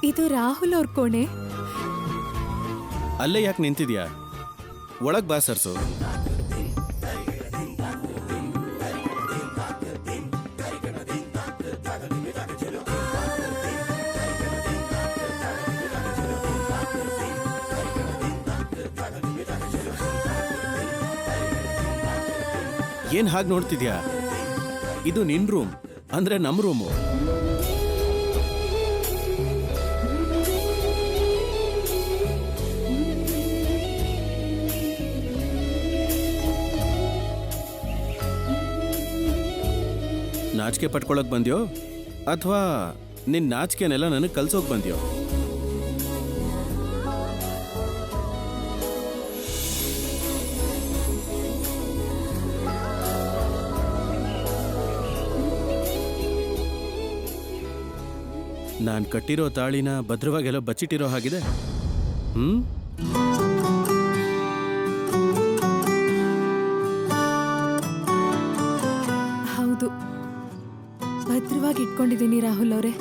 ಇದು ರಾಹುಲ್ ಅವ್ರ ಕೋಣೆ. ಅಲ್ಲೇ ಯಾಕೆ ನಿಂತಿದ್ಯಾ? ಒಳಗ್ ಬಾ ಸರ್ಸು. ಏನ್ ಹಾಗೆ ನೋಡ್ತಿದ್ಯಾ? ಇದು ನಿನ್ ರೂಮ್, ಅಂದ್ರೆ ನಮ್ ರೂಮು. ನಾಚಿಕೆ ಪಟ್ಕೊಳಕ್ ಬಂದ್ಯೋ ಅಥವಾ ನಿನ್ ನಾಚಿಕೆನೆಲ್ಲ ನನಗೆ ಕಲ್ಸೋಕ್ ಬಂದ್ಯೋ? ನಾನ್ ಕಟ್ಟಿರೋ ತಾಳಿನ ಭದ್ರವಾಗೆಲ್ಲ ಬಚ್ಚಿಟ್ಟಿರೋ ಹಾಗಿದೆ. ಹೌದು, ಭದ್ರವಾಗಿ ಇಟ್ಕೊಂಡಿದ್ದೀನಿ ರಾಹುಲ್ ಅವರೇ.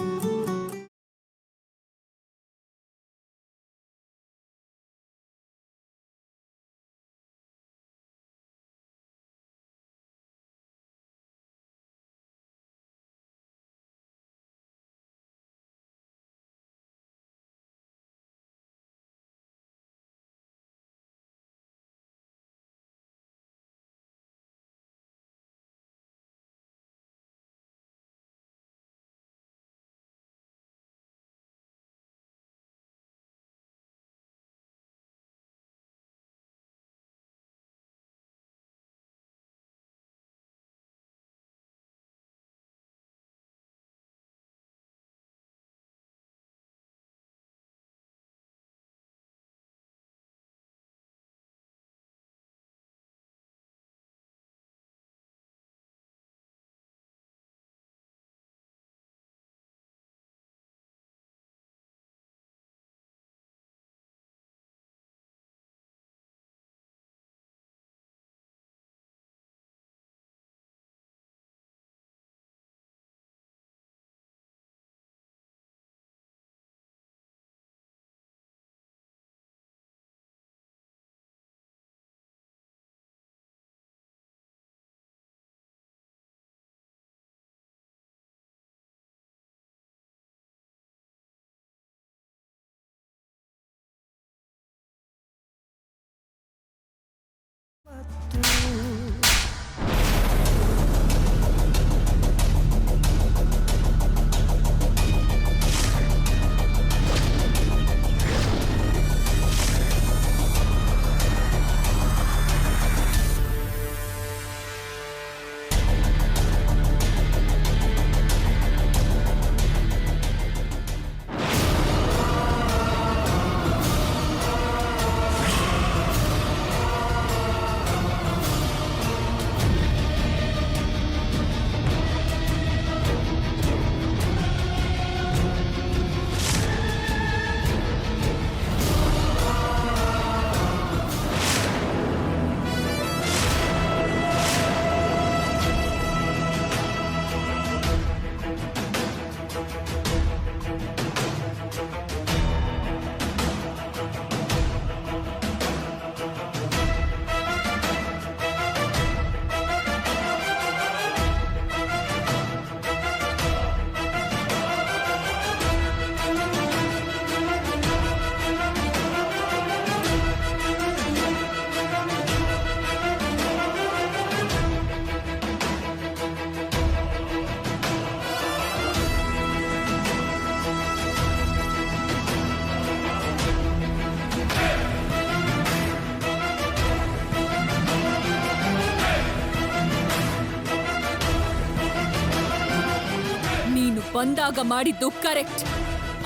ಬಂದಾಗ ಮಾಡಿದ್ದು ಕರೆಕ್ಟ್,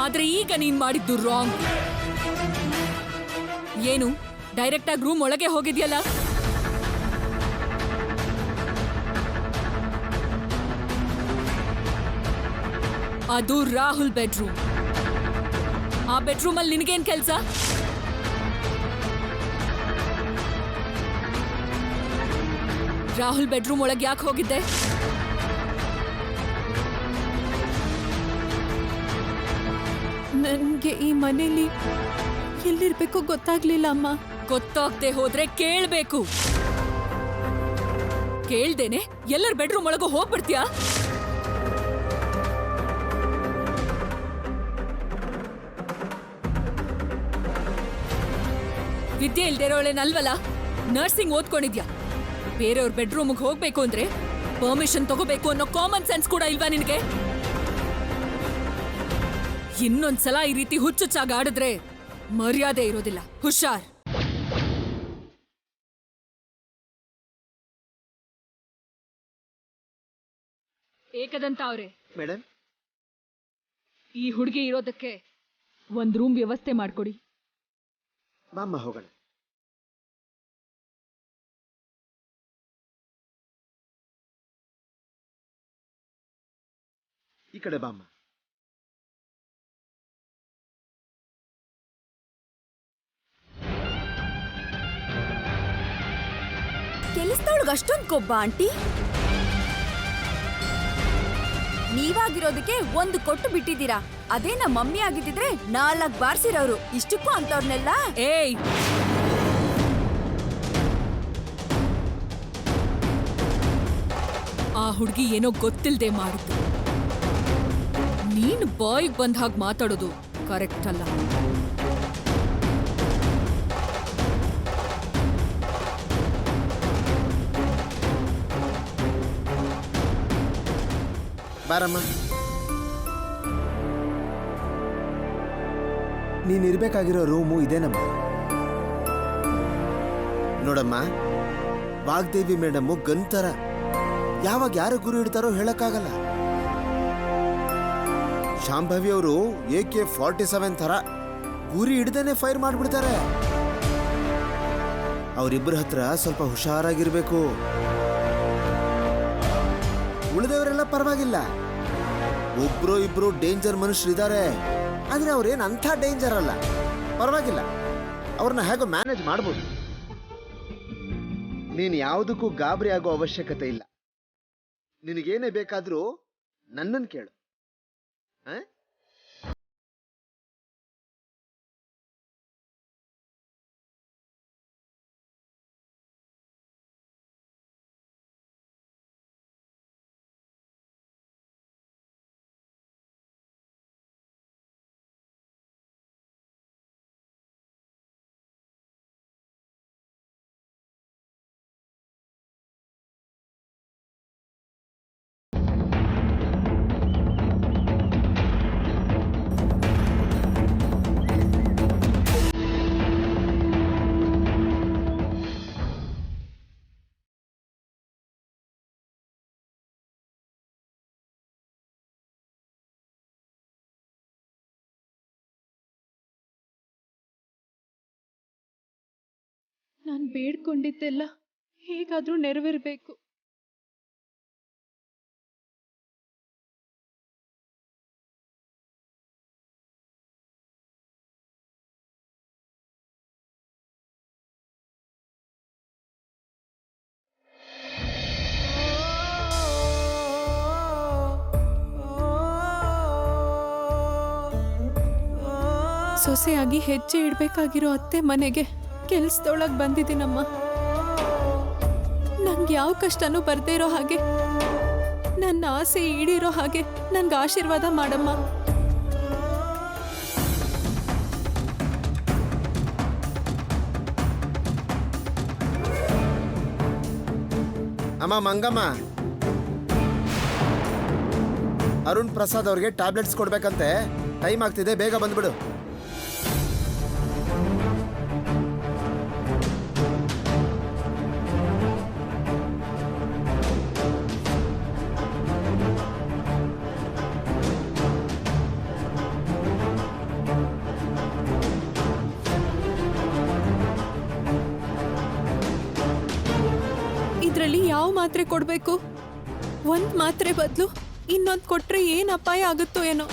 ಆದ್ರೆ ಈಗ ನೀನ್ ಮಾಡಿದ್ದು ರಾಂಗ್. ಏನು ಡೈರೆಕ್ಟ್ ಆಗಿ ರೂಮ್ ಒಳಗೆ ಹೋಗಿದ್ಯಲ್ಲ? ಅದು ರಾಹುಲ್ ಬೆಡ್ರೂಮ್. ಆ ಬೆಡ್ರೂಮ್ ಅಲ್ಲಿ ನಿನಗೇನ್ ಕೆಲ್ಸ? ರಾಹುಲ್ ಬೆಡ್ರೂಮ್ ಒಳಗೆ ಯಾಕೆ ಹೋಗಿದ್ದೆ? ನನ್ಗೆ ಈ ಮನೇಲಿ ಎಲ್ಲಿರ್ಬೇಕೋ ಗೊತ್ತಾಗ್ಲಿಲ್ಲ ಅಮ್ಮ. ಗೊತ್ತಾಗ್ದೆ ಹೋದ್ರೆ ಕೇಳ್ಬೇಕು. ಕೇಳ್ದೇನೆ ಎಲ್ಲರ ಬೆಡ್ರೂಮ್ ಒಳಗೂ ಹೋಗ್ಬಿಡ್ತೀಯಾ? ವಿದ್ಯೆ ಇಲ್ದಿರೋಳೇನಲ್ವಲ್ಲ, ನರ್ಸಿಂಗ್ ಓದ್ಕೊಂಡಿದ್ಯಾ. ಬೇರೆಯವ್ರ ಬೆಡ್ರೂಮ್ಗೆ ಹೋಗ್ಬೇಕು ಅಂದ್ರೆ ಪರ್ಮಿಷನ್ ತಗೋಬೇಕು ಅನ್ನೋ ಕಾಮನ್ ಸೆನ್ಸ್ ಕೂಡ ಇಲ್ವಾ ನಿನಗೆ? ಇನ್ನೊಂದ್ಸಲ ಈ ರೀತಿ ಹುಚ್ಚುಚ್ಚಾಗಿ ಆಡಿದ್ರೆ ಮರ್ಯಾದೆ ಇರೋದಿಲ್ಲ. ಹುಷಾರ್. ಏಕದಂತ ಅವ್ರೆ, ಮೇಡಮ್, ಈ ಹುಡುಗಿ ಇರೋದಕ್ಕೆ ಒಂದ್ ರೂಮ್ ವ್ಯವಸ್ಥೆ ಮಾಡ್ಕೊಡಿ. ಬಾಮ್ಮ ಹೋಗೋಣ. ಈ ಕಡೆ ಬಾಮ್ಮ. ಕೆಲಸದೊಳಗ ಅಷ್ಟೊಂದು ಕೊಬ್ಬ ಆಂಟಿ? ನೀವಾಗಿರೋದಕ್ಕೆ ಒಂದು ಕೊಟ್ಟು ಬಿಟ್ಟಿದ್ದೀರಾ. ಅದೇ ನಮ್ಮ ಮಮ್ಮಿ ಆಗಿದ್ದಿದ್ರೆ 4 ಬಾರ್ಸಿರೋರು. ಇಷ್ಟಕ್ಕೂ ಅಂತವ್ರನ್ನೆಲ್ಲ. ಏಯ್, ಆ ಹುಡುಗಿ ಏನೋ ಗೊತ್ತಿಲ್ದೆ ಮಾಡಿದ್ದು. ನೀನು ಬಾಯಿಗೆ ಬಂದ ಹಾಗೆ ಮಾತಾಡೋದು ಕರೆಕ್ಟ್ ಅಲ್ಲ. ಬಾರಮ್ಮ. ನೀನಿರ್ಬೇಕಾಗಿರೋ ರೂಮು ಇದೇನಮ್ಮ. ನೋಡಮ್ಮ, ವಾಗ್ದೇವಿ ಮೇಡಮ್ಮು ಗಂತರ. ಯಾವಾಗ ಯಾರು ಗುರು ಇಡ್ತಾರೋ ಹೇಳಕ್ಕಾಗಲ್ಲ. ಶಾಂಭವಿ ಅವರು AK-47 ಥರ ಗುರಿ ಹಿಡ್ದೇನೆ ಫೈರ್ ಮಾಡ್ಬಿಡ್ತಾರೆ. ಅವರಿಬ್ಬರ ಹತ್ರ ಸ್ವಲ್ಪ ಹುಷಾರಾಗಿರ್ಬೇಕು. ಉಳಿದವರೆಲ್ಲ ಪರವಾಗಿಲ್ಲ, ಒಬ್ರು ಇಬ್ರು ಡೇಂಜರ್ ಮನುಷ್ಯರಿದ್ದಾರೆ. ಆದ್ರೆ ಅವ್ರೇನ್ ಅಂಥ ಡೇಂಜರ್ ಅಲ್ಲ, ಪರವಾಗಿಲ್ಲ. ಅವ್ರನ್ನ ಹೇಗೋ ಮ್ಯಾನೇಜ್ ಮಾಡ್ಬೋದು. ನೀನು ಯಾವುದಕ್ಕೂ ಗಾಬರಿ ಆಗೋ ಅವಶ್ಯಕತೆ ಇಲ್ಲ. ನಿನಗೇನೇ ಬೇಕಾದ್ರೂ ನನ್ನನ್ನು ಕೇಳು. ನಾನು ಬೇಡ್ಕೊಂಡಿದ್ದೆಲ್ಲ ಹೇಗಾದ್ರೂ ನೆರವೇರ್ಬೇಕು. ಸೊಸೆಯಾಗಿ ಹೆಜ್ಜೆ ಇಡ್ಬೇಕಾಗಿರೋ ಅತ್ತೆ ಮನೆಗೆ ಕೆಲ್ಸದೊಳಗ್ ಬಂದಿದ್ದೀನಮ್ಮ. ನಂಗೆ ಯಾವ ಕಷ್ಟನೂ ಬರ್ದೇ ಇರೋ ಹಾಗೆ, ನನ್ನ ಆಸೆ ಈಡೇರೋ ಹಾಗೆ ನನ್ಗೆ ಆಶೀರ್ವಾದ ಮಾಡಮ್ಮ. ಅಮ್ಮ ಮಂಗಮ್ಮ, ಅರುಣ್ ಪ್ರಸಾದ್ ಅವ್ರಿಗೆ ಟ್ಯಾಬ್ಲೆಟ್ಸ್ ಕೊಡ್ಬೇಕಂತೆ. ಟೈಮ್ ಆಗ್ತಿದೆ, ಬೇಗ ಬಂದ್ಬಿಡು. ಇದ್ರಲ್ಲಿ ಯಾವ ಮಾತ್ರೆ ಕೊಡ್ಬೇಕು? ಒಂದ್ ಮಾತ್ರೆ ಬದಲು ಇನ್ನೊಂದ್ ಕೊಟ್ರೆ ಏನ್ ಅಪಾಯ ಆಗುತ್ತೋ ಏನೋ.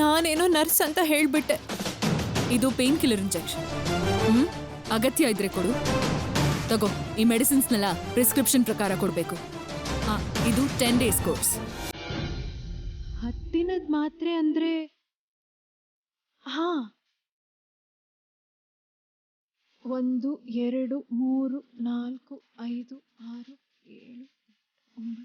ನಾನೇನೋ ನರ್ಸ್ ಅಂತ ಹೇಳ್ಬಿಟ್ಟೆ. ಇದು ಪೇನ್ ಕಿಲ್ಲರ್ ಇಂಜೆಕ್ಷನ್. ಅಗತ್ಯ ಇದ್ರೆ ಕೊಡು. ತಗೋ, ಈ ಮೆಡಿಸಿನ್ಸ್ನೆಲ್ಲ ಪ್ರಿಸ್ಕ್ರಿಪ್ಷನ್ ಪ್ರಕಾರ ಕೊಡ್ಬೇಕು. ಇದು 10 days ಕೋರ್ಸ್. 10 ದಿನದ ಮಾತ್ರೆ ಅಂದ್ರೆ 1 2 3 4 5 6 7 9.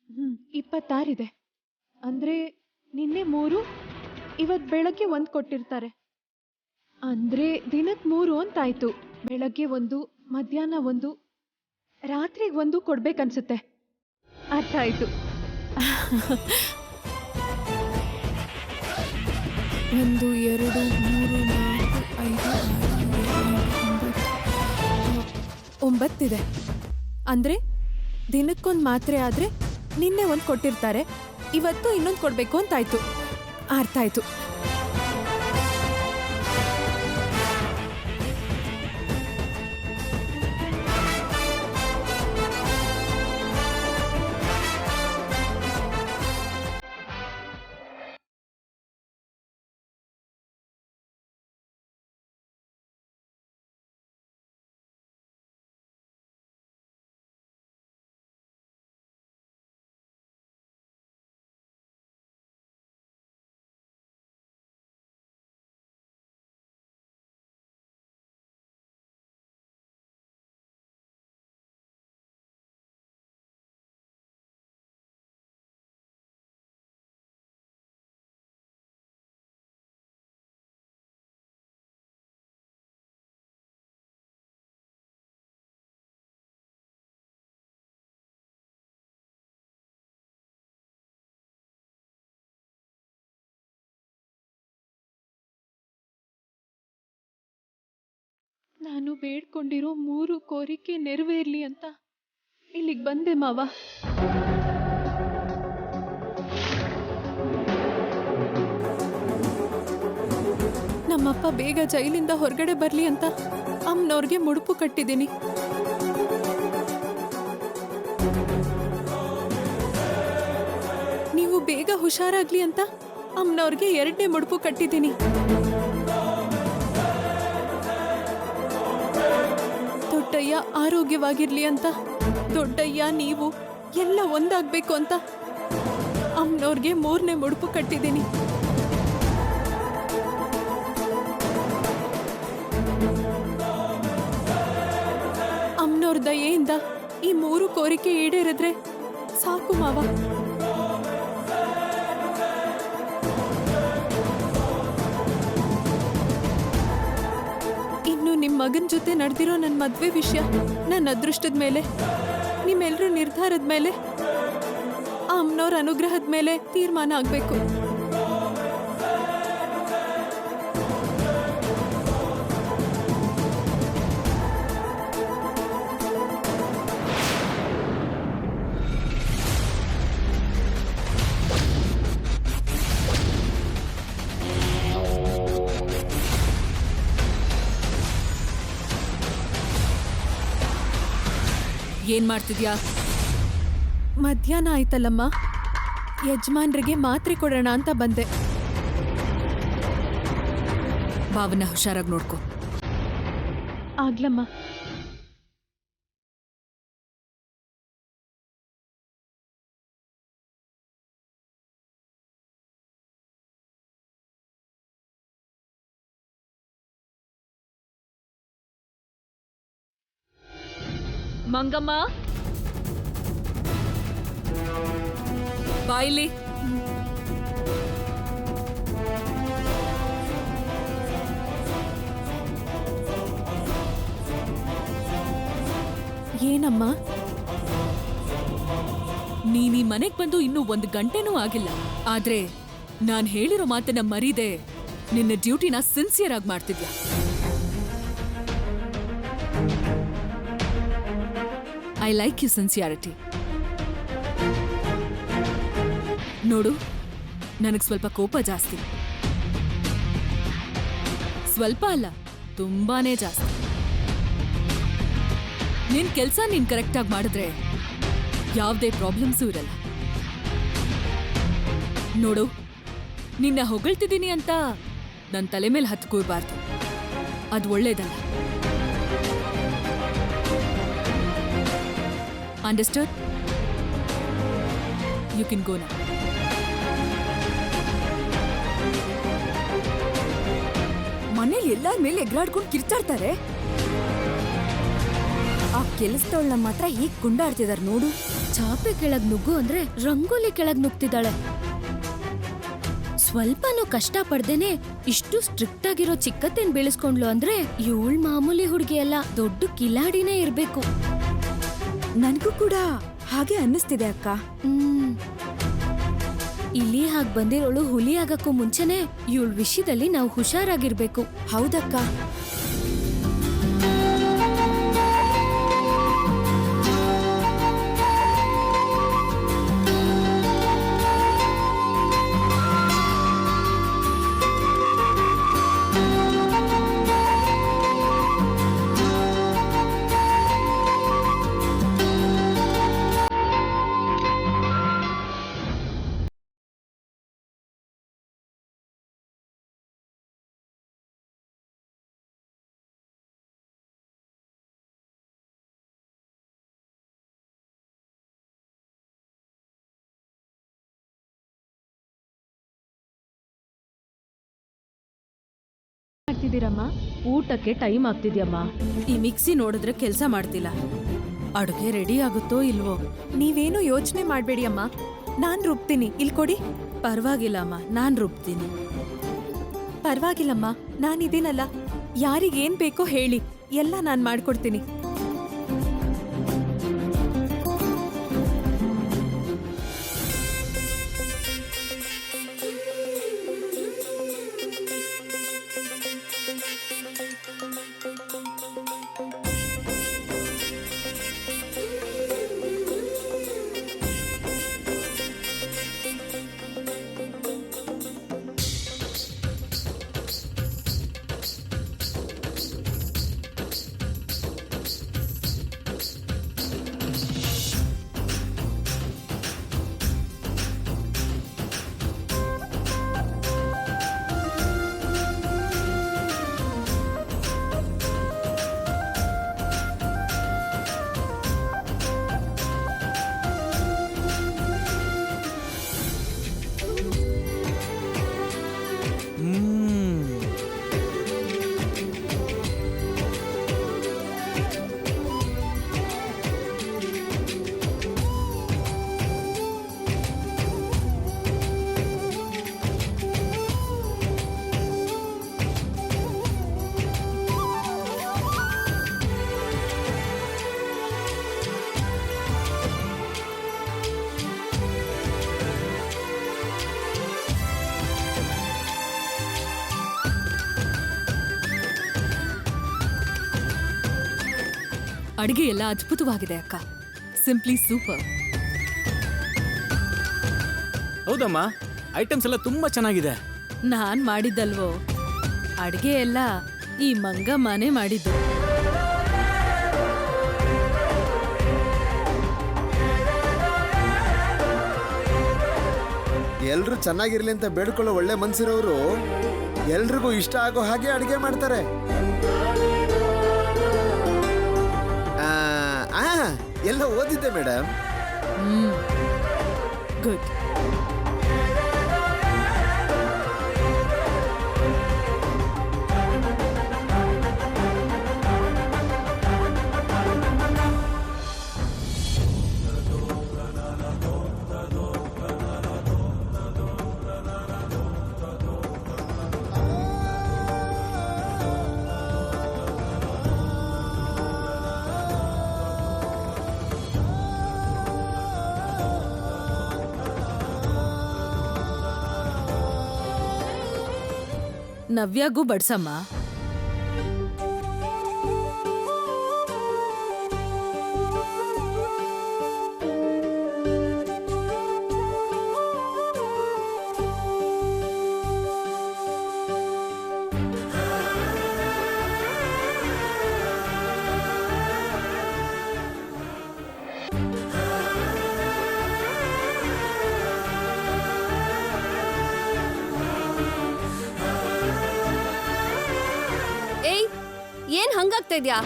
ಹ್ಮ್ 26 ಇದೆ. ಅಂದ್ರೆ ನಿನ್ನೆ 3, ಇವತ್ ಬೆಳಗ್ಗೆ 1 ಕೊಟ್ಟಿರ್ತಾರೆ. ಅಂದ್ರೆ ದಿನಕ್ಕೆ 3 ಅಂತಾಯ್ತು. ಬೆಳಗ್ಗೆ 1, ಮಧ್ಯಾಹ್ನ 1, ರಾತ್ರಿಗೆ 1 ಕೊಡ್ಬೇಕನ್ಸುತ್ತೆ. ಅರ್ಥ ಆಯ್ತು. 1 2 3 4 5 6 7 8 9 ಇದೆ. ಅಂದ್ರೆ ದಿನಕ್ಕೊಂದು ಮಾತ್ರೆ ಆದ್ರೆ ನಿನ್ನೆ 1 ಕೊಟ್ಟಿರ್ತಾರೆ, ಇವತ್ತು ಇನ್ನೊಂದು ಕೊಡ್ಬೇಕು ಅಂತಾಯ್ತು. ಅರ್ಥ ಆಯ್ತು. ನಾನು ಬೇಡ್ಕೊಂಡಿರೋ 3 ಕೋರಿಕೆ ನೆರವೇರ್ಲಿ ಅಂತ ಇಲ್ಲಿಗೆ ಬಂದೆ ಮಾವ. ನಮ್ಮಪ್ಪ ಬೇಗ ಜೈಲಿಂದ ಹೊರಗಡೆ ಬರ್ಲಿ ಅಂತ ಅಮ್ಮನವ್ರಿಗೆ ಮುಡುಪು ಕಟ್ಟಿದ್ದೀನಿ. ನೀವು ಬೇಗ ಹುಷಾರಾಗ್ಲಿ ಅಂತ ಅಮ್ಮನವ್ರಿಗೆ 2ನೇ ಮುಡುಪು ಕಟ್ಟಿದ್ದೀನಿ. ದೊಡ್ಡಯ್ಯ ಆರೋಗ್ಯವಾಗಿರ್ಲಿ ಅಂತ, ದೊಡ್ಡಯ್ಯ ನೀವು ಎಲ್ಲ ಒಂದಾಗ್ಬೇಕು ಅಂತ ಅಮ್ಮನವ್ರಿಗೆ 3ನೇ ಮುಡುಪು ಕಟ್ಟಿದ್ದೀನಿ. ಅಮ್ಮನವ್ರ ದಯೆಯಿಂದ ಈ 3 ಕೋರಿಕೆ ಈಡೇರಿದ್ರೆ ಸಾಕು ಮಾವ. ನಿಮ್ ಮಗನ ಜೊತೆ ನಡೆದಿರೋ ನನ್ನ ಮದ್ವೆ ವಿಷಯ ನನ್ನ ಅದೃಷ್ಟದ ಮೇಲೆ, ನಿಮ್ಮೆಲ್ಲರ ನಿರ್ಧಾರದ ಮೇಲೆ, ಆ ಅಮ್ಮನವ್ರ ಅನುಗ್ರಹದ ಮೇಲೆ ತೀರ್ಮಾನ ಆಗ್ಬೇಕು. ಏನ್ ಮಾಡ್ತಿದ್ಯಾ? ಮಧ್ಯಾಹ್ನ ಆಯ್ತಲ್ಲಮ್ಮ, ಯಜಮಾನ್ರಿಗೆ ಮಾತ್ರೆ ಕೊಡೋಣ ಅಂತ ಬಂದೆ. ಭಾವನ ಹುಷಾರಾಗಿ ನೋಡ್ಕೊ. ಆಗ್ಲಮ್ಮ. ಮಂಗಮ್ಮ ಬಾಯಿಲಿ. ಏನಮ್ಮ? ನೀನ್ ಈ ಮನೆಗ್ ಬಂದು ಇನ್ನೂ 1 ಗಂಟೆನೂ ಆಗಿಲ್ಲ, ಆದ್ರೆ ನಾನ್ ಹೇಳಿರೋ ಮಾತನ್ನ ಮರೀದೆ ನಿನ್ನ ಡ್ಯೂಟಿನ ಸಿನ್ಸಿಯರ್ ಆಗಿ ಮಾಡ್ತಿದ್ಯಾ. I like you sincerity. ನೋಡು, ನನಗ್ ಸ್ವಲ್ಪ ಕೋಪ ಜಾಸ್ತಿ. ಸ್ವಲ್ಪ ಅಲ್ಲ, ತುಂಬಾನೇ ಜಾಸ್ತಿ. ನಿನ್ ಕೆಲ್ಸ ನೀನ್ ಕರೆಕ್ಟಾಗಿ ಮಾಡಿದ್ರೆ ಯಾವ್ದೇ ಪ್ರಾಬ್ಲಮ್ಸೂ ಇರಲ್ಲ. ನೋಡು, ನಿನ್ನ ಹೊಗಳ್ತಿದ್ದೀನಿ ಅಂತ ನನ್ ತಲೆ ಮೇಲೆ ಹತ್ಕೋಬಾರ್ದು, ಅದು ಒಳ್ಳೇದಲ್ಲ. Understood? You can go now. ಮನೇಲಿ ಎಲ್ಲಾರ ಮೇಲೆ ಎಗ್ರಾಡ್ಕೊಂಡು ಕಿರ್ಚಾಡ್ತಾರೆ. ಆ ಕೆಲಸದವಳನ್ನ ಮಾತ್ರ ಹೀಗ್ ಕುಂಡಾಡ್ತಿದಾರ ನೋಡು. ಚಾಪೆ ಕೆಳಗ್ ನುಗ್ಗು ಅಂದ್ರೆ ರಂಗೋಲಿ ಕೆಳಗ್ ನುಗ್ತಿದ್ದಾಳೆ. ಸ್ವಲ್ಪನೂ ಕಷ್ಟ ಪಡ್ದೇನೆ ಇಷ್ಟು ಸ್ಟ್ರಿಕ್ಟ್ ಆಗಿರೋ ಚಿಕ್ಕತ್ತೇನ್ ಬೆಳೆಸ್ಕೊಂಡ್ಲು ಅಂದ್ರೆ ಇವಳ್ ಮಾಮೂಲಿ ಹುಡುಗಿ ಅಲ್ಲ, ದೊಡ್ಡ ಕಿಲಾಡಿನೇ ಇರ್ಬೇಕು. ನನ್ಗೂ ಕೂಡ ಹಾಗೆ ಅನ್ನಿಸ್ತಿದೆ ಅಕ್ಕ. ಇಲ್ಲಿ ಹಾಗ್ ಬಂದಿರೋಳು ಹುಲಿ ಆಗಕ್ಕೂ ಮುಂಚೆನೆ ಇವಳ ವಿಷಯದಲ್ಲಿ ನಾವು ಹುಷಾರಾಗಿರ್ಬೇಕು. ಹೌದಕ್ಕ. ಮಾಡ್ತಿದ್ದೀರಮ್ಮ? ಊಟಕ್ಕೆ ಟೈಮ್ ಆಗ್ತಿದ್ಯಮ್ಮ. ಈ ಮಿಕ್ಸಿ ನೋಡಿದ್ರೆ ಕೆಲಸ ಮಾಡ್ತಿಲ್ಲ. ಅಡುಗೆ ರೆಡಿ ಆಗುತ್ತೋ ಇಲ್ವೋ? ನೀವೇನು ಯೋಚನೆ ಮಾಡಬೇಡಿ ಅಮ್ಮ, ನಾನ್ ರುಬ್ತೀನಿ. ಇಲ್ಲಿ ಕೊಡಿ. ಪರವಾಗಿಲ್ಲ ಅಮ್ಮ, ನಾನ್ ರುಬ್ತೀನಿ. ಪರವಾಗಿಲ್ಲಮ್ಮ, ನಾನಿದ್ದೀನಲ್ಲ. ಯಾರಿಗೇನ್ ಬೇಕೋ ಹೇಳಿ, ಎಲ್ಲ ನಾನ್ ಮಾಡ್ಕೊಡ್ತೀನಿ. ಅಡಿಗೆ ಎಲ್ಲ ಅದ್ಭುತವಾಗಿದೆ ಅಕ್ಕ. Simply super. ಹೌದಮ್ಮ, ಐಟಮ್ಸ್ ಎಲ್ಲ ತುಂಬಾ ಚೆನ್ನಾಗಿದೆ. ನಾನ್ ಮಾಡಿದ್ದಲ್ವೋ, ಅಡ್ಗೆ ಎಲ್ಲ ಈ ಮಂಗಮ್ಮನೇ ಮಾಡಿದ್ದು. ಎಲ್ರು ಚೆನ್ನಾಗಿರ್ಲಿ ಅಂತ ಬೇಡ್ಕೊಳ್ಳೋ ಒಳ್ಳೆ ಮನ್ಸಿರೋರು ಎಲ್ರಿಗೂ ಇಷ್ಟ ಆಗೋ ಹಾಗೆ ಅಡಿಗೆ ಮಾಡ್ತಾರೆ. ಎಲ್ಲ ಓದಿದ್ದೆ ಮೇಡಮ್. ಗುಡ್. ನವ್ಯಾಗೂ ಬಡ್ಸಮ್ಮ. ಏನ್ ಹಂಗಾಗ್ತಾ ಇದ್ಯಾ?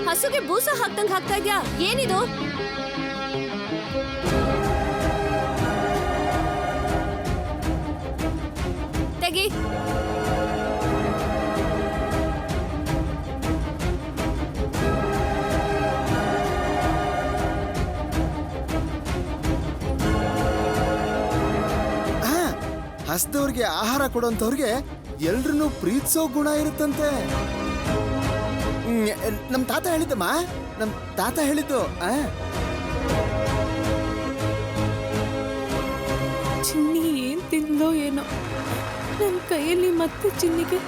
ಹಸುಗೆ ಬೂಸ ಹಾಕ್ದಂಗ್ ಹಾಕ್ತಾ ಇದ್ಯಾ? ಏನಿದು? ತೆಗಿ. ಹಸ್ದವ್ರಿಗೆ ಆಹಾರ ಕೊಡೋಂಥವ್ರಿಗೆ ಎಲ್ರನ್ನೂ ಪ್ರೀತಿಸೋ ಗುಣ ಇರುತ್ತಂತೆ. ನಮ್ ತಾತ ಹೇಳಿದ್ದಮ್ಮ, ನಮ್ ತಾತ ಹೇಳಿದ್ದು. ಚಿನ್ನಿ ಏನ್ ತಿಂದ್ಲೋ ಏನೋ, ನನ್ನ ಕೈಯಲ್ಲಿ ಮತ್ತೆ ಚಿನ್ನಿಗೆ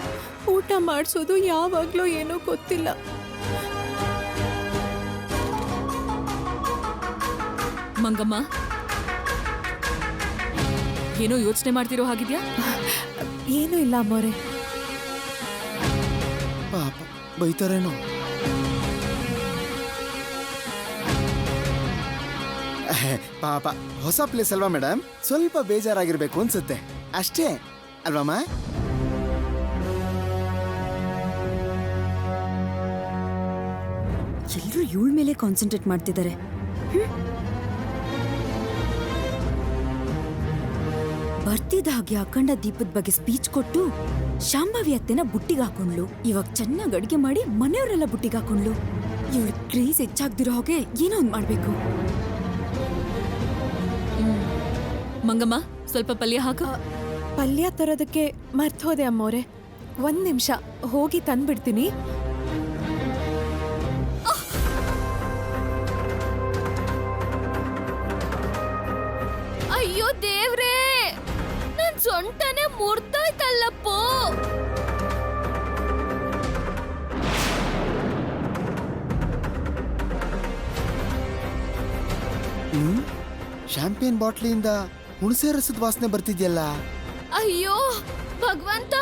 ಊಟ ಮಾಡಿಸೋದು ಯಾವಾಗ್ಲೋ ಏನೋ ಗೊತ್ತಿಲ್ಲ. ಮಂಗಮ್ಮ, ಏನೋ ಯೋಚನೆ ಮಾಡ್ತಿರೋ ಹಾಗಿದ್ಯಾ? ಏನೂ ಇಲ್ಲ ಅಮ್ಮೋರೆ. ಪಾಪ ಬೈತಾರೇನೋ. ಪಾಪ ಹೊಸ ಪ್ಲೇಸ್ ಅಲ್ವಾ ಮೇಡಮ್, ಸ್ವಲ್ಪ ಬೇಜಾರಾಗಿರ್ಬೇಕು ಅನ್ಸುತ್ತೆ ಅಷ್ಟೇ ಅಲ್ವಮ್ಮ? ಎಲ್ರೂ ಇವಳ ಮೇಲೆ ಕಾನ್ಸಂಟ್ರೇಟ್ ಮಾಡ್ತಿದ್ದಾರೆ. ಬರ್ತಿದ್ದ ಹಾಗೆ ಅಖಂಡ ದೀಪದ ಬಗ್ಗೆ ಸ್ಪೀಚ್ ಕೊಟ್ಟು ಶಾಂಭವಿ ಅತ್ತೆನ ಬುಟ್ಟಿಗೆ ಹಾಕೊಂಡ್ಲು. ಇವಾಗ ಚೆನ್ನಾಗಿ ಅಡಿಗೆ ಮಾಡಿ ಮನೆಯವರೆಲ್ಲ ಬುಟ್ಟಿಗೆ ಹಾಕೊಂಡ್ಲು. ಇವಳ ಕ್ರೇಜ್ ಹೆಚ್ಚಾಗ್ದಿರೋ ಹಾಗೆ ಏನೋ ಒಂದ್ ಮಾಡ್ಬೇಕು. ಮಂಗಮ್ಮ, ಸ್ವಲ್ಪ ಪಲ್ಯ ಹಾಕ. ಪಲ್ಯ ತರೋದಕ್ಕೆ ಮರ್ತೋದೆ ಅಮ್ಮೋರೆ. 1 ನಿಮಿಷ ಹೋಗಿ ತಂದ್ಬಿಡ್ತೀನಿ. ಅಯ್ಯೋ ದೇವ್ರೇ, ನನ್ ಸೊಂಟನೇ ಮುರ್ದೋಯ್ತಲ್ಲಪ್ಪೋ. ಶ್ಯಾಂಪೇನ್ ಬಾಟ್ಲಿಯಿಂದ ಹುಣಸೆ ರಸದ ವಾಸನೆ ಬರ್ತಿದ್ಯಲ್ಲ. ಅಯ್ಯೋ ಭಗವಂತ.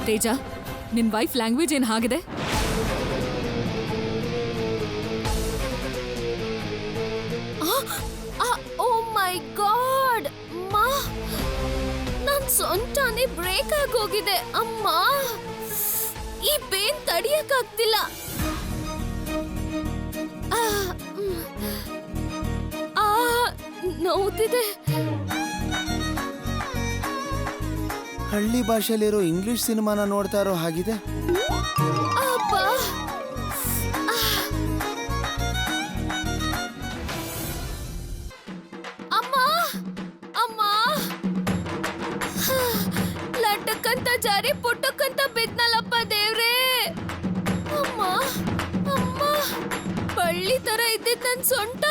ತೇಜ, ನಿನ್ ವೈಫ್ ಲ್ಯಾಂಗ್ವೇಜ್ ಏನ್ ಹಾಗಿದೆ? ಓ ಮೈ ಗಾಡ್ ಅಮ್ಮ, ನನ್ ಸೊಂಟನೇ ಬ್ರೇಕ್ ಆಗೋಗಿದೆ ಅಮ್ಮ. ಈ ಪೇನ್ ತಡಿಯಕ್ಕಾಗ್ತಿಲ್ಲ. ನೋವುತ್ತಿದೆ. ಹಳ್ಳಿ ಭಾಷೆಯಲ್ಲಿರೋ ಇಂಗ್ಲಿಷ್ ಸಿನಿಮಾನ ನೋಡ್ತಾ ಇರೋ ಹಾಗಿದೆ. ಅಪ್ಪ, ಅಮ್ಮ ಅಮ್ಮ, ಲಟಕ್ಕಂತ ಜಾರಿ ಪುಟ್ಟಕ್ಕಂತ ಬಿದ್ನಲ್ಲಪ್ಪ ದೇವ್ರೇ. ಅಮ್ಮ ಅಮ್ಮ, ಬಳ್ಳಿ ತರ ಇದ್ದಿದ್ ನನ್ ಸೊಂಟ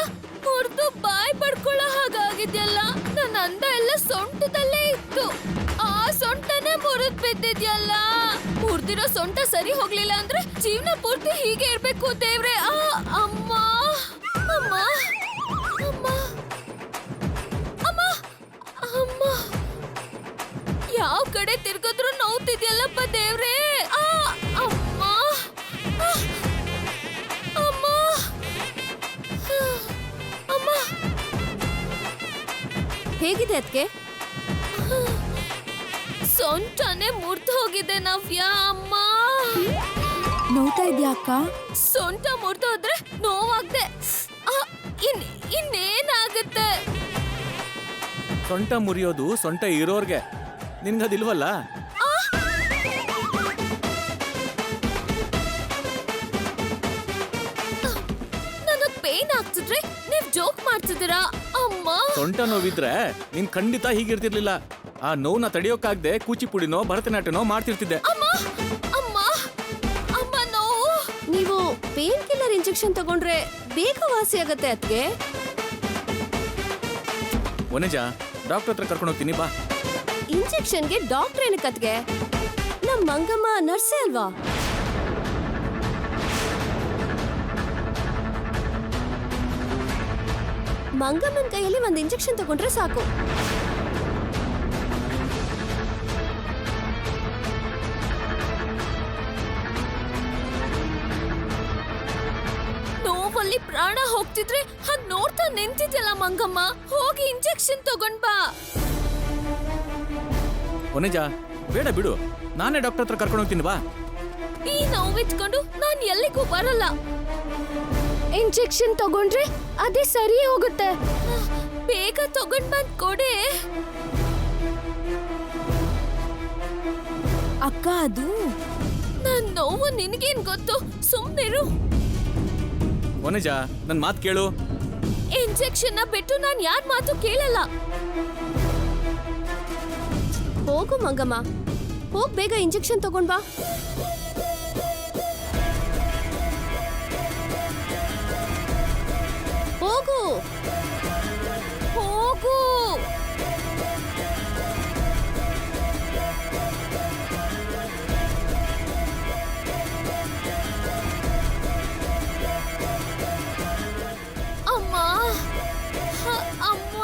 ಮುರಿದು ಬಾಯ್ ಪಡ್ಕೊಳ್ಳೋ ಹಾಗಾಗಿದ್ಯಲ್ಲ. ನನ್ನ ಅಂದ ಎಲ್ಲ ಸೊಂಟದಲ್ಲೇ ಇತ್ತು, ಆ ಸೊಂಟನೇ ಮುರಿದ್ ಬಿದ್ದಿದ್ಯಲ್ಲ. ಮುರಿದಿರೋ ಸೊಂಟ ಸರಿ ಹೋಗ್ಲಿಲ್ಲ ಅಂದ್ರೆ ಜೀವನ ಪೂರ್ತಿ ಹೀಗೆ ಇರ್ಬೇಕು ದೇವ್ರೆ. ಅಮ್ಮ ಅಮ್ಮ ಅಮ್ಮ ಅಮ್ಮ ಅಮ್ಮ, ಯಾವ ಕಡೆ ತಿರ್ಗಿದ್ರು ನೋವ್ತಿದ್ಯಲ್ಲಪ್ಪ ದೇವ್ರೆ. ಅಮ್ಮ ಅಮ್ಮ ಅಮ್ಮ. ಹೇಗಿದೆ ಅದಕ್ಕೆ? ಸೊಂಟನೇ ಮುರ್ದು ಹೋಗಿದೆ ನವ್ಯ. ಅಮ್ಮ, ನೋವ್ತಾ ಇದ್ಯಾ ಅಕ್ಕ? ಸೊಂಟ ಮುರಿದೋದ್ರೆ ನೋವಾಗ್ದೆ ಇನ್ನೇನಾಗುತ್ತೆ? ಸೊಂಟ ಮುರಿಯೋದು ಸೊಂಟ ಇರೋರ್ಗೆ, ನಿನ್ಗದಿಲ್ವಲ್ಲ? ನನಗ್ ಪೇನ್ ಆಗ್ತಿದ್ರೆ ನೀವ್ ಜೋಕ್ ಮಾಡ್ತಿದ್ದೀರಾ ಅಮ್ಮ. ಸೊಂಟ ನೋವಿದ್ರೆ ನೀನ್ ಖಂಡಿತ ಹೀಗಿರ್ತಿರ್ಲಿಲ್ಲ. ಆ ನೋವ್ನ ತಡೆಯೋಕಾಗ್ದೆ ಕೂಚಿಪುಡಿನೋ ಭರತನಾಟ್ಯನೋ ಮಾಡ್ತಿರ್ತಿದ್ದೆ. ಅಮ್ಮ ಅಮ್ಮ ಅಮ್ಮ, ನೋವು. ನೀವು ಪೇನ್ ಕಿಲ್ಲರ್ ಇಂಜೆಕ್ಷನ್ ತಗೊಂಡ್ರೆ ಬೇಗ ವಾಸಿ ಆಗತ್ತೆ ಅದ್ಕೆ. ವನಜ, ಡಾಕ್ಟರ್ ಹತ್ರ ಕರ್ಕೊಂಡು ಹೋಗ್ತೀನಿ ಬಾ. ಇಂಜೆಕ್ಷನ್ಗೆ ಡಾಕ್ಟರ್ ಏನಕ್ಕೆ ಅದ್ಕೆ? ನಮ್ ಮಂಗಮ್ಮ ನರ್ಸೇ ಅಲ್ವಾ? ಮಂಗಮ್ಮನ ಕೈಯಲ್ಲಿ ಒಂದು ಇಂಜೆಕ್ಷನ್ ತಗೊಂಡ್ರೆ ಸಾಕು. ನೋವಲ್ಲಿ ಪ್ರಾಣ ಹೋಗ್ತಿದ್ರೆ ಹಾಗ್ ನೋಡ್ತಾ ನಿಂತಿದ್ಯಲ್ಲ ಮಂಗಮ್ಮ, ಹೋಗಿ ಇಂಜೆಕ್ಷನ್ ತಗೊಂಡ್ ಬಾ. ವನಜ, ಬೇಡ ಬಿಡು, ನಾನೇ ಡಾಕ್ಟರ್ ಹತ್ರ ಕರ್ಕೊಂಡು ಹೋಗ್ತೀನಿ ಬಾ. ನೋವಿಚ್ಕೊಂಡು ನಾನ್ ಎಲ್ಲಿಗೂ ಬರಲ್ಲ. ಇಂಜೆಕ್ಷನ್ ತಗೊಂಡ್ರೆ ಅದೇ ಸರಿ ಹೋಗುತ್ತೆ. ಬೇಗ ತಗೊಂಡ್ ಬಂದ್ ಕೊಡೆ. ಅಕ್ಕ ಅದು ನನ್ ನೋವು ನಿನ್ಗೇನ್ ಗೊತ್ತು, ಸುಮ್ನಿರು. ವನಜ ನನ್ ಮಾತ್ ಕೇಳು. ಇಂಜೆಕ್ಷನ್ ಬಿಟ್ಟು ನಾನ್ ಯಾರ್ ಮಾತು ಕೇಳಲ್ಲ. ಹೋಗು ಮಂಗಮ್ಮ, ಹೋಗ್ ಬೇಗ ಇಂಜೆಕ್ಷನ್ ತಗೊಂಡ್ ಬಾ. ಹೋಗು ಹೋಗು. ಅಮ್ಮ ಅಮ್ಮ.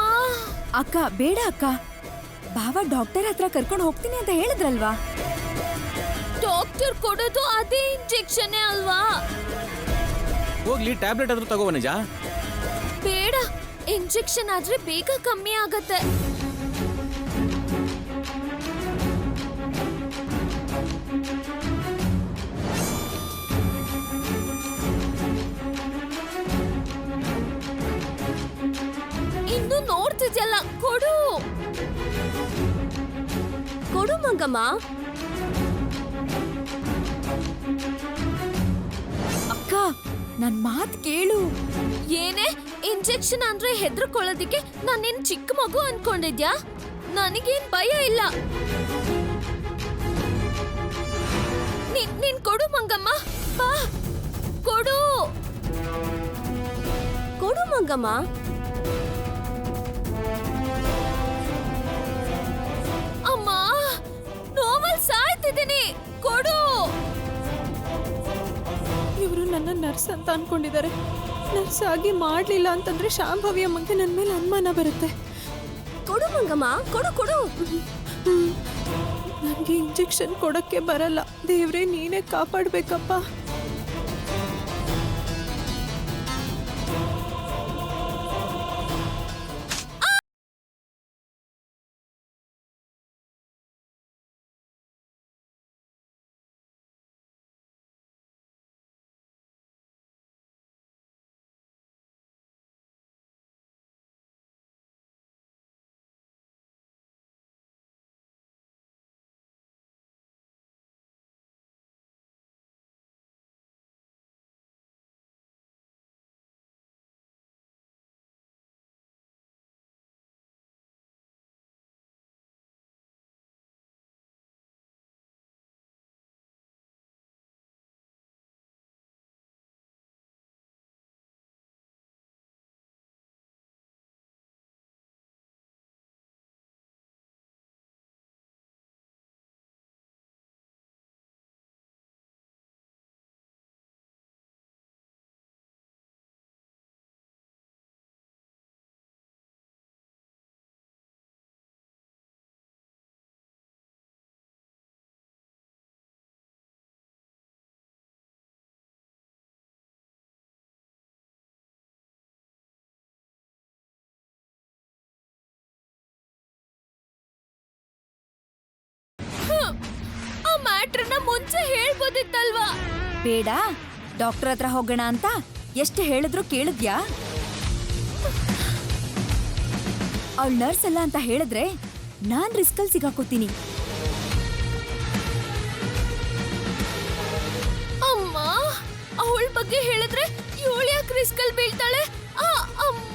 ಅಕ್ಕ ಬೇಡ ಅಕ್ಕ, ಬಾವ ಡಾಕ್ಟರ್ ಹತ್ರ ಕರ್ಕೊಂಡು ಹೋಗ್ತೀನಿ ಅಂತ ಹೇಳಿದ್ರಲ್ವಾ. ಡಾಕ್ಟರ್ ಕೊಡೋದು ಅದೇ ಇಂಜೆಕ್ಷನ್ ಅಲ್ವಾ? ಹೋಗ್ಲಿ ಟ್ಯಾಬ್ಲೆಟ್ ಆದ್ರೂ ತಗೋ ವನಜ. ಬೇಡ, ಇಂಜೆಕ್ಷನ್ ಆದ್ರೆ ಬೇಗ ಕಮ್ಮಿ ಆಗತ್ತೆ. ಇನ್ನು ನೋಡ್ತಿದ್ಯಲ್ಲ, ಕೊಡು ಕೊಡು ಮಂಗಮ್ಮ. ಅಕ್ಕ ನನ್ ಮಾತ್ ಕೇಳು. ಏನೇ ಇಂಜೆಕ್ಷನ್ ಅಂದ್ರೆ ಹೆದರ್ಕೊಳ್ಳೋದಿಕ್ಕೆ ನಾನ್ ನಿನ್ ಚಿಕ್ಕ ಮಗು ಅನ್ಕೊಂಡಿದ್ಯಾ? ನನಗೇನ್ ಭಯ ಇಲ್ಲ. ನೀನ್ ಕೊಡು ಮಂಗಮ್ಮ, ಬಾ ಕೊಡು ಕೊಡು ಮಂಗಮ್ಮ. ಅಮ್ಮ, ನೋವಲ್ ಸಾಯ್ತಿದ್ದೀನಿ, ಕೊಡು. ಇವರು ನನ್ನ ನರ್ಸ್ ಅಂತ ಅನ್ಕೊಂಡಿದ್ದಾರೆ. ನರ್ಸ್ ಆಗಿ ಮಾಡ್ಲಿಲ್ಲ ಅಂತಂದ್ರೆ ಶಾಂಭವಿ ಅಮ್ಮಂಗೆ ನನ್ನ ಮೇಲೆ ಅನುಮಾನ ಬರುತ್ತೆ. ಕೊಡು ಮಂಗಮ್ಮ, ಕೊಡು ಕೊಡು. ನನಗೆ ಇಂಜೆಕ್ಷನ್ ಕೊಡಕ್ಕೆ ಬರಲ್ಲ. ದೇವ್ರೆ ನೀನೇ ಕಾಪಾಡ್ಬೇಕಪ್ಪ. ಆ ಮ್ಯಾಟ್ರನ್ನ ಮುಂಚೆ ಹೇಳ್ಬೋದಿತ್ತಲ್ವಾ? ಬೇಡ, ಡಾಕ್ಟರ್ ಹತ್ರ ಹೋಗೋಣ ಅಂತ ಎಷ್ಟು ಹೇಳಿದ್ರು ಕೇಳಿದ್ಯಾ? ಅವಳು ನರ್ಸ್ ಅಲ್ಲ ಅಂತ ಹೇಳಿದ್ರೆ ನಾನ್ ರಿಸ್ಕಲ್ ಸಿಗಾಕೋತೀನಿ. ಅಮ್ಮ, ಅವಳ ಬಗ್ಗೆ ಹೇಳಿದ್ರೆ ಇವಳು ಯಾಕೆ ರಿಸ್ಕಲ್ ಬೀಳ್ತಾಳೆ? ಅಮ್ಮ.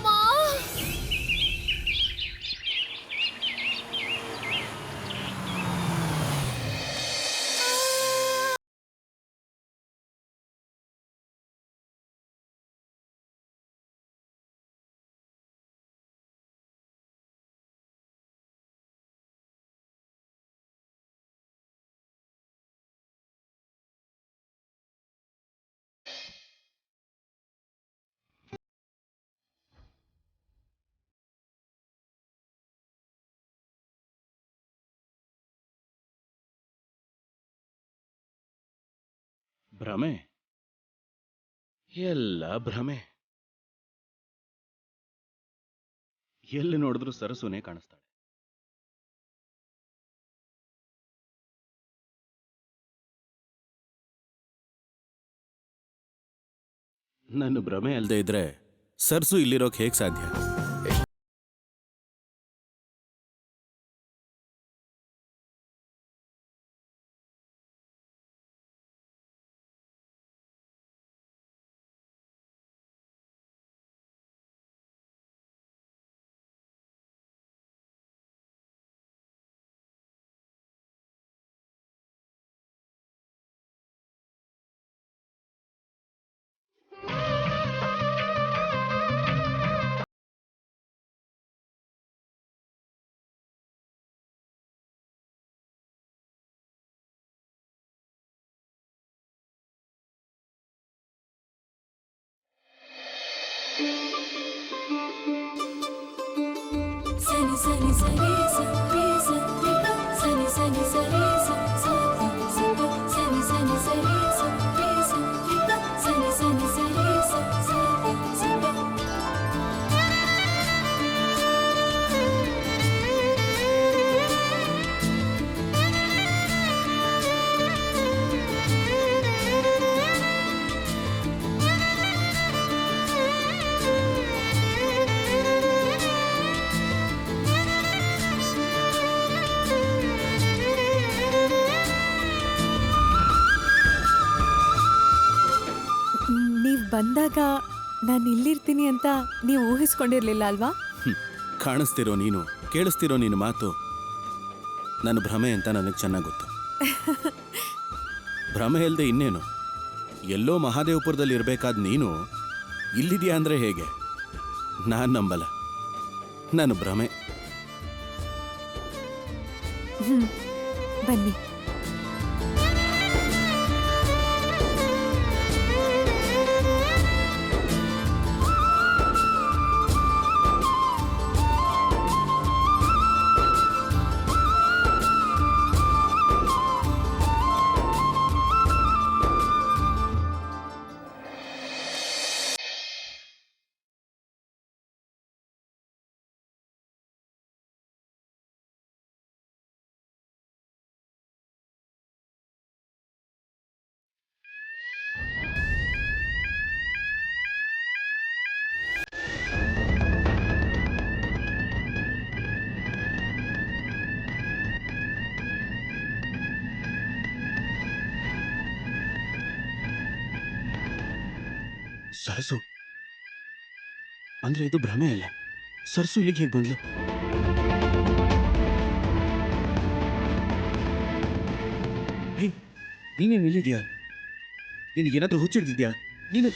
ಭ್ರಮೆ, ಎಲ್ಲ ಭ್ರಮೆ. ಎಲ್ಲಿ ನೋಡಿದ್ರು ಸರಸುನೇ ಕಾಣಿಸ್ತಾಳೆ. ನನ್ನ ಭ್ರಮೆ ಅಲ್ಲದೆ ಇದ್ರೆ ಸರ್ಸು ಇಲ್ಲಿರೋಕ್ ಹೇಗ್ ಸಾಧ್ಯ? ನೀವ್ ಬಂದಾಗ ನಾನು ಇಲ್ಲಿರ್ತೀನಿ ಅಂತ ನೀವು ಊಹಿಸ್ಕೊಂಡಿರ್ಲಿಲ್ಲ ಅಲ್ವಾ? ಕಾಣಿಸ್ತಿರೋ ನೀನು, ಕೇಳಿಸ್ತಿರೋ ನಿನ್ನ ಮಾತು ನನ್ನ ಭ್ರಮೆ ಅಂತ ನನಗೆ ಚೆನ್ನಾಗಿ ಗೊತ್ತು. ಭ್ರಮೆ ಇಲ್ಲದೆ ಇನ್ನೇನು? ಎಲ್ಲೋ ಮಹಾದೇವಪುರದಲ್ಲಿ ಇರಬೇಕಾದ ನೀನು ಇಲ್ಲಿದೆಯಾ ಅಂದರೆ ಹೇಗೆ? ನಾನು ನಂಬಲ್ಲ. ನನ್ನ ಭ್ರಮೆ. ಬನ್ನಿ. ಸರಸು ಅಂದ್ರೆ ಇದು ಭ್ರಮೆ ಅಲ್ಲ. ಸರ್ಸು ಇಲ್ಲಿಗೆ ಹೇಗೆ ಬಂದ್ಲು? ನೀನೇನು ಇಲ್ಲಿದ್ಯಾ? ನಿನಗೇನಾದ್ರೂ ಹುಚ್ಚಿಡ್ದಿದ್ಯಾ ನೀನು?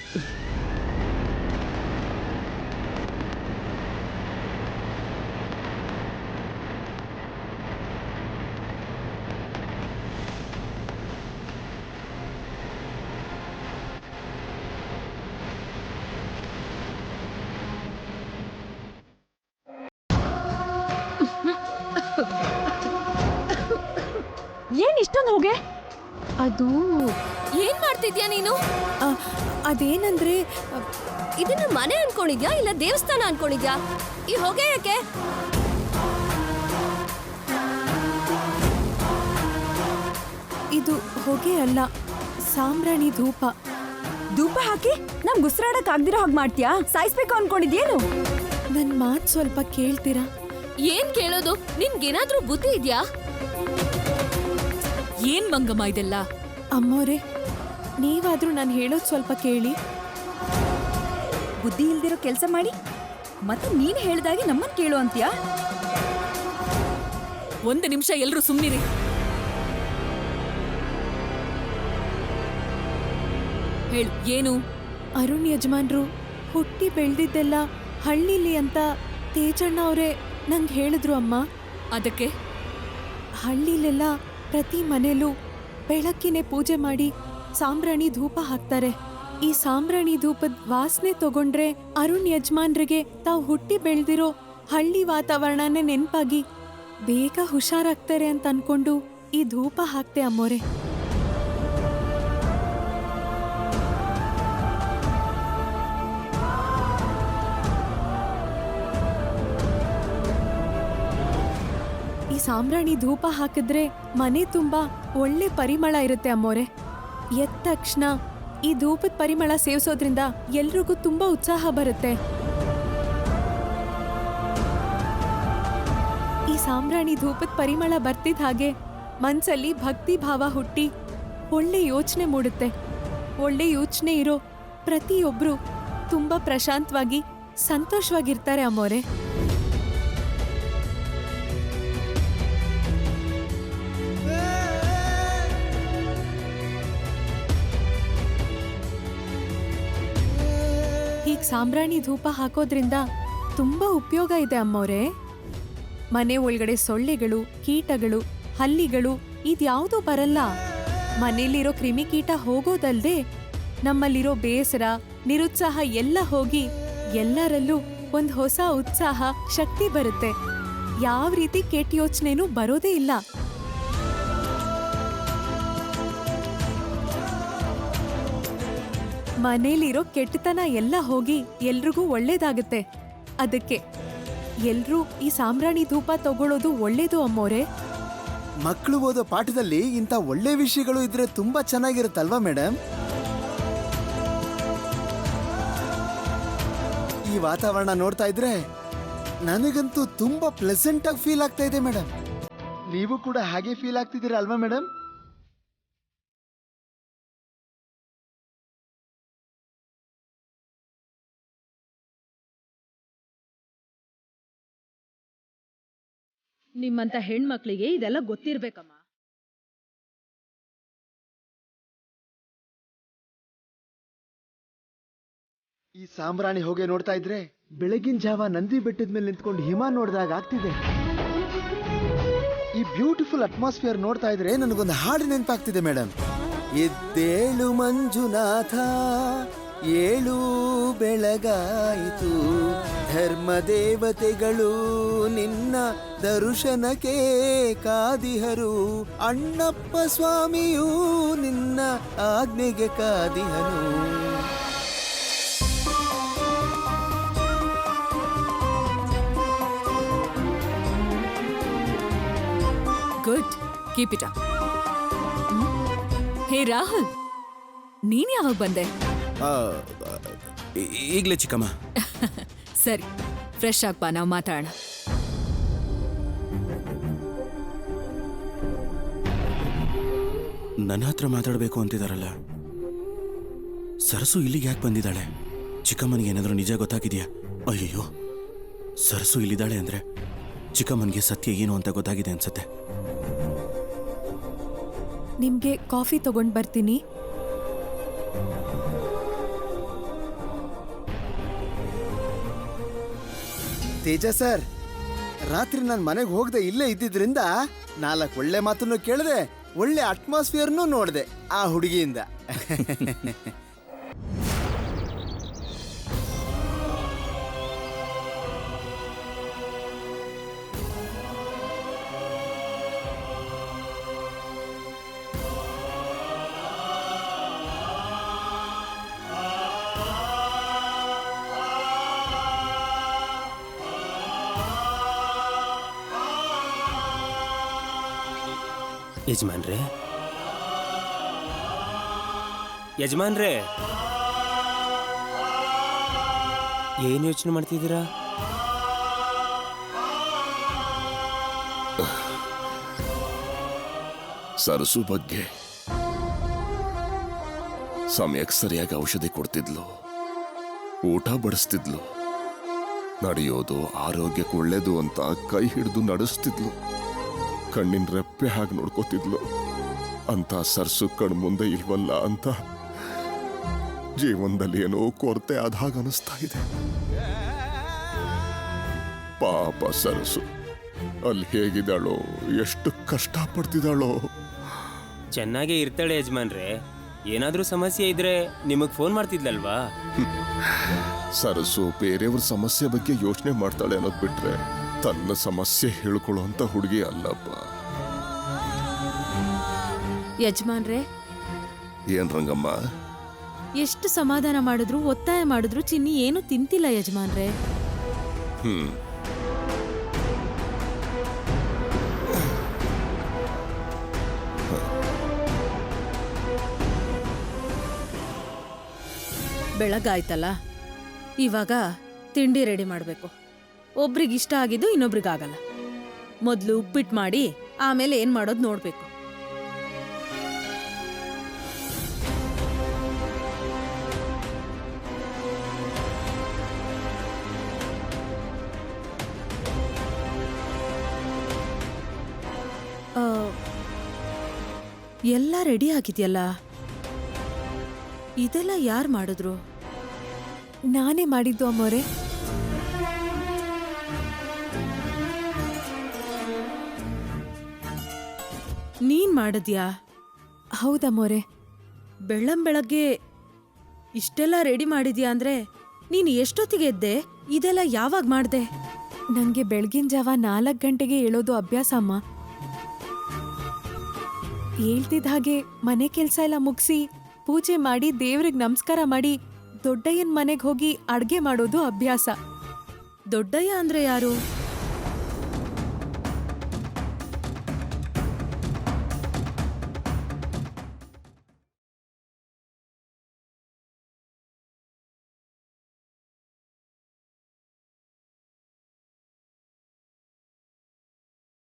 ಏನ್ ಇಷ್ಟೊಂದು ಹೋಗೆ? ಅದು ಏನ್ ಮಾಡ್ತಿದ್ಯಾ ನೀನು? ಅದೇನಂದ್ರೆ ಇದನ್ನ ಮನೆ ಅನ್ಕೊಂಡಿದ್ಯಾ ಇಲ್ಲ ದೇವಸ್ಥಾನ ಅನ್ಕೊಂಡಿದ್ಯಾ? ಈ ಹೊಗೆ ಯಾಕೆ? ಇದು ಹೊಗೆ ಅಲ್ಲ, ಸಾಂಬ್ರಾಣಿ ಧೂಪ. ಧೂಪ ಹಾಕಿ ನಮ್ಗೆ ಉಸಿರಾಡಕ್ ಆಗ್ದಿರೋ ಹಾಗೆ ಮಾಡ್ತೀಯಾ? ಸಾಯಿಸ್ಬೇಕು ಅನ್ಕೊಂಡಿದ್ಯೇನು? ನನ್ ಮಾತ್ ಸ್ವಲ್ಪ ಕೇಳ್ತೀರಾ? ಏನ್ ಕೇಳೋದು? ನಿನ್ಗೇನಾದ್ರೂ ಬುದ್ಧಿ ಇದ್ಯಾ? ಏನ್ ಮಂಗಮ್ಮ ಇದೆಲ್ಲ? ಅಮ್ಮೋರೆ, ನೀವಾದ್ರೂ ನಾನು ಹೇಳೋದು ಸ್ವಲ್ಪ ಕೇಳಿ. ಬುದ್ಧಿ ಇಲ್ದಿರೋ ಕೆಲಸ ಮಾಡಿ ಮತ್ತೆ ನೀನ್ ಹೇಳ್ದಾಗೆ ನಮ್ಮನ್ ಕೇಳು ಅಂತೀಯಾ? ಒಂದು ನಿಮಿಷ ಎಲ್ರೂ ಸುಮ್ನಿರಿ. ಹೇಳು, ಏನು? ಅರುಣ್ ಯಜಮಾನ್ರು ಹುಟ್ಟಿ ಬೆಳೆದಿದ್ದೆಲ್ಲ ಹಳ್ಳಿಲಿ ಅಂತ ತೇಜಣ್ಣ ಅವರೇ ನಂಗೆ ಹೇಳಿದ್ರು ಅಮ್ಮ. ಅದಕ್ಕೆ ಹಳ್ಳಿಲೆಲ್ಲ ಪ್ರತಿ ಮನೇಲೂ ಬೆಳಗ್ಗೆನೆ ಪೂಜೆ ಮಾಡಿ ಸಾಂಬ್ರಾಣಿ ಧೂಪ ಹಾಕ್ತಾರೆ. ಈ ಸಾಂಬ್ರಾಣಿ ಧೂಪದ ವಾಸನೆ ತಗೊಂಡ್ರೆ ಅರುಣ್ ಯಜಮಾನ್ರಿಗೆ ತಾವು ಹುಟ್ಟಿ ಬೆಳೆದಿರೋ ಹಳ್ಳಿ ವಾತಾವರಣನೇ ನೆನಪಾಗಿ ಬೇಗ ಹುಷಾರಾಗ್ತಾರೆ ಅಂತ ಅನ್ಕೊಂಡು ಈ ಧೂಪ ಹಾಕ್ತೆ ಅಮ್ಮೋರೆ. ಈ ಸಾಂಬ್ರಾಣಿ ಧೂಪ ಹಾಕಿದ್ರೆ ಮನೆ ತುಂಬಾ ಒಳ್ಳೆ ಪರಿಮಳ ಇರುತ್ತೆ ಅಮ್ಮೋರೆ. ಎದ್ದ ತಕ್ಷಣ ಈ ಧೂಪದ ಪರಿಮಳ ಸೇವಿಸೋದ್ರಿಂದ ಎಲ್ರಿಗೂ ತುಂಬಾ ಉತ್ಸಾಹ ಬರುತ್ತೆ. ಈ ಸಾಂಬ್ರಾಣಿ ಧೂಪದ ಪರಿಮಳ ಬರ್ತಿದ್ದ ಹಾಗೆ ಮನ್ಸಲ್ಲಿ ಭಕ್ತಿ ಭಾವ ಹುಟ್ಟಿ ಒಳ್ಳೆ ಯೋಚನೆ ಮೂಡುತ್ತೆ. ಒಳ್ಳೆ ಯೋಚನೆ ಇರೋ ಪ್ರತಿಯೊಬ್ರು ತುಂಬಾ ಪ್ರಶಾಂತವಾಗಿ ಸಂತೋಷವಾಗಿರ್ತಾರೆ ಅಮ್ಮೋರೆ. ಹೀಗ್ ಸಾಂಬ್ರಾಣಿ ಧೂಪ ಹಾಕೋದ್ರಿಂದ ತುಂಬಾ ಉಪಯೋಗ ಇದೆ ಅಮ್ಮೋರೆ. ಮನೆ ಒಳಗಡೆ ಸೊಳ್ಳೆಗಳು, ಕೀಟಗಳು, ಹಲ್ಲಿಗಳು ಇದ್ಯಾವುದೂ ಬರಲ್ಲ. ಮನೇಲಿರೋ ಕ್ರಿಮಿಕೀಟ ಹೋಗೋದಲ್ದೆ ನಮ್ಮಲ್ಲಿರೋ ಬೇಸರ, ನಿರುತ್ಸಾಹ ಎಲ್ಲ ಹೋಗಿ ಎಲ್ಲರಲ್ಲೂ ಒಂದ್ ಹೊಸ ಉತ್ಸಾಹ, ಶಕ್ತಿ ಬರುತ್ತೆ. ಯಾವ ರೀತಿ ಕೆಟ್ಟ ಯೋಚನೆನೂ ಬರೋದೇ ಇಲ್ಲ. ಮನೇಲಿರೋ ಕೆಟ್ಟತನ ಎಲ್ಲ ಹೋಗಿ ಎಲ್ರಿಗೂ ಒಳ್ಳೇದಾಗುತ್ತೆ. ಅದಕ್ಕೆ ಎಲ್ರೂ ಈ ಸಾಂಬ್ರಾಣಿ ಧೂಪ ತಗೊಳ್ಳೋದು ಒಳ್ಳೇದು ಅಮ್ಮೋರೆ. ಮಕ್ಕಳು ಓದೋ ಪಾಠದಲ್ಲಿ ಇಂಥ ಒಳ್ಳೆ ವಿಷಯಗಳು ಇದ್ರೆ ತುಂಬಾ ಚೆನ್ನಾಗಿರುತ್ತಲ್ವಾ ಮೇಡಮ್? ಈ ವಾತಾವರಣ ನೋಡ್ತಾ ಇದ್ರೆ ನನಗಂತೂ ತುಂಬಾ ಪ್ಲೆಸೆಂಟ್ ಆಗಿ ಫೀಲ್ ಆಗ್ತಾ ಇದೆ ಮೇಡಮ್. ನೀವು ಕೂಡ ಹಾಗೆ ಫೀಲ್ ಆಗ್ತಿದ್ದೀರಾ ಅಲ್ವಾ ಮೇಡಮ್? ನಿಮ್ಮಂತ ಹೆಣ್ಮಕ್ಳಿಗೆ ಇದೆಲ್ಲ ಗೊತ್ತಿರ್ಬೇಕಮ್ಮ. ಈ ಸಾಂಬ್ರಾಣಿ ಹೋಗಿ ನೋಡ್ತಾ ಇದ್ರೆ ಬೆಳಗಿನ ಜಾವ ನಂದಿ ಬೆಟ್ಟದ ಮೇಲೆ ನಿಂತ್ಕೊಂಡು ಹಿಮ ನೋಡಿದಾಗ ಆಗ್ತಿದೆ. ಈ ಬ್ಯೂಟಿಫುಲ್ ಅಟ್ಮಾಸ್ಫಿಯರ್ ನೋಡ್ತಾ ಇದ್ರೆ ನನಗೊಂದು ಹಾಡು ನೆನಪಾಗ್ತಿದೆ ಮೇಡಮ್. ಎದ್ದೇಳು ಮಂಜುನಾಥ, ಏಳು ಬೆಳಗಾಯಿತು, ಧರ್ಮ ದೇವತೆಗಳು ನಿನ್ನ ದರ್ಶನಕ್ಕೆ ಕಾದಿಹರು, ಅಣ್ಣಪ್ಪ ಸ್ವಾಮಿಯೂ ನಿನ್ನ ಆಜ್ಞೆಗೆ ಕಾದಿಹನು. Good, keep it up. Hey Rahul, ನೀನ್ ಯಾವಾಗ ಬಂದೆ? ಈಗಲೇ ಚಿಕ್ಕಮ್ಮ. ಸರಿ, ಫ್ರೆಶ್ ಆಗ್ಬಾ, ನಾವು ಮಾತಾಡೋಣ. ನನ್ನ ಹತ್ರ ಮಾತಾಡಬೇಕು ಅಂತಿದಾರಲ್ಲ. ಸರಸು ಇಲ್ಲಿಗೆ ಯಾಕೆ ಬಂದಿದ್ದಾಳೆ? ಚಿಕ್ಕಮ್ಮನಿಗೆ ಏನಾದರೂ ನಿಜ ಗೊತ್ತಾಗಿದೆಯಾ? ಅಯ್ಯಯ್ಯೋ, ಸರಸು ಇಲ್ಲಿದ್ದಾಳೆ ಅಂದ್ರೆ ಚಿಕ್ಕಮ್ಮನಿಗೆ ಸತ್ಯ ಏನು ಅಂತ ಗೊತ್ತಾಗಿದೆ ಅನ್ಸತ್ತೆ. ನಿಮ್ಗೆ ಕಾಫಿ ತಗೊಂಡ್ ಬರ್ತೀನಿ. ತೇಜ ಸರ್, ರಾತ್ರಿ ನಾನು ಮನೆಗೆ ಹೋಗದೆ ಇಲ್ಲೇ ಇದ್ದಿದ್ರಿಂದ 4 ಒಳ್ಳೆ ಮಾತನ್ನು ಕೇಳಿದೆ, ಒಳ್ಳೆ ಅಟ್ಮಾಸ್ಫಿಯರ್ನೂ ನೋಡಿದೆ ಆ ಹುಡುಗಿಯಿಂದ. ಯಜಮಾನ್ರೆ, ಯಜಮಾನ್ರೆ, ಏನು ಯೋಚನೆ ಮಾಡ್ತಿದ್ದೀರಾ? ಸರಸು ಬಗ್ಗೆ ಸಮಯಕ್ಕೆ ಸರಿಯಾಗಿ ಔಷಧಿ ಕೊಡ್ತಿದ್ಲು, ಊಟ ಬಡಿಸ್ತಿದ್ಲು, ನಡೆಯೋದು ಆರೋಗ್ಯಕ್ಕೆ ಒಳ್ಳೇದು ಅಂತ ಕೈ ಹಿಡಿದು ನಡೆಸ್ತಿದ್ಲು, ಕಣ್ಣಿನ ರೆಪ್ಪೆ ಹಾಗೆ ನೋಡ್ಕೋತಿದ್ಲು. ಅಂತ ಸರ್ಸು ಕಣ್ ಮುಂದೆ ಇಲ್ವಲ್ಲ ಅಂತ ಜೀವನದಲ್ಲಿ ಏನೋ ಕೊರತೆ ಆದ ಹಾಗೆ ಅನಿಸ್ತಾ ಇದೆ. ಪಾಪ ಸರಸು ಅಲ್ಲಿ ಹೇಗಿದ್ದಾಳೋ, ಎಷ್ಟು ಕಷ್ಟಪಡ್ತಿದ್ದಾಳೋ. ಚೆನ್ನಾಗೇ ಇರ್ತಾಳೆ ಯಜಮಾನ್ರೆ. ಏನಾದರೂ ಸಮಸ್ಯೆ ಇದ್ರೆ ನಿಮಗೆ ಫೋನ್ ಮಾಡ್ತಿದ್ಲಲ್ವಾ? ಸರಸು ಬೇರೆಯವ್ರ ಸಮಸ್ಯೆ ಬಗ್ಗೆ ಯೋಚನೆ ಮಾಡ್ತಾಳೆ ಅನ್ನೋದು ಬಿಟ್ರೆ ತನ್ನ ಸಮಸ್ಯೆ ಹೇಳ್ಕೊಳ್ಳೋ ಅಂತ ಹುಡುಗಿ ಅಲ್ಲಪ್ಪ. ಯಜಮಾನ್ರೆ, ಏನ್ ರಂಗಮ್ಮ? ಎಷ್ಟು ಸಮಾಧಾನ ಮಾಡಿದ್ರು, ಒತ್ತಾಯ ಮಾಡಿದ್ರು ಚಿನ್ನಿ ಏನು ತಿಂತಿಲ್ಲ ಯಜಮಾನ್ರೆ. ಬೆಳಗಾಯ್ತಲ್ಲ, ಇವಾಗ ತಿಂಡಿ ರೆಡಿ ಮಾಡಬೇಕು. ಒಬ್ರಿಗೆ ಇಷ್ಟ ಆಗಿದ್ದು ಇನ್ನೊಬ್ರಿಗಾಗಲ್ಲ. ಮೊದಲು ಉಪ್ಪಿಟ್ಟು ಮಾಡಿ ಆಮೇಲೆ ಏನು ಮಾಡೋದು ನೋಡಬೇಕು. ಎಲ್ಲ ರೆಡಿ ಆಗಿದೆಯಲ್ಲ, ಇದೆಲ್ಲ ಯಾರು ಮಾಡಿದ್ರು? ನಾನೇ ಮಾಡಿದ್ದು ಅಮ್ಮೋರೆ. ನೀನ್ ಮಾಡಿದ್ಯಾ? ಹೌದಮ್ಮೋರೆ. ಬೆಳ್ಳಂಬೆಳಗ್ಗೆ ಇಷ್ಟೆಲ್ಲ ರೆಡಿ ಮಾಡಿದ್ಯಾ ಅಂದ್ರೆ ನೀನು ಎಷ್ಟೊತ್ತಿಗೆ ಎದ್ದೆ? ಇದೆಲ್ಲ ಯಾವಾಗ ಮಾಡ್ದೆ? ನನಗೆ ಬೆಳಗಿನ ಜಾವ 4 ಗಂಟೆಗೆ ಏಳೋದು ಅಭ್ಯಾಸ ಅಮ್ಮ. ಹೇಳ್ತಿದ್ದ ಹಾಗೆ ಮನೆ ಕೆಲಸ ಎಲ್ಲ ಮುಗಿಸಿ ಪೂಜೆ ಮಾಡಿ ದೇವ್ರಿಗೆ ನಮಸ್ಕಾರ ಮಾಡಿ ದೊಡ್ಡಯ್ಯನ ಮನೆಗೆ ಹೋಗಿ ಅಡ್ಗೆ ಮಾಡೋದು ಅಭ್ಯಾಸ. ದೊಡ್ಡಯ್ಯ ಅಂದ್ರೆ ಯಾರು?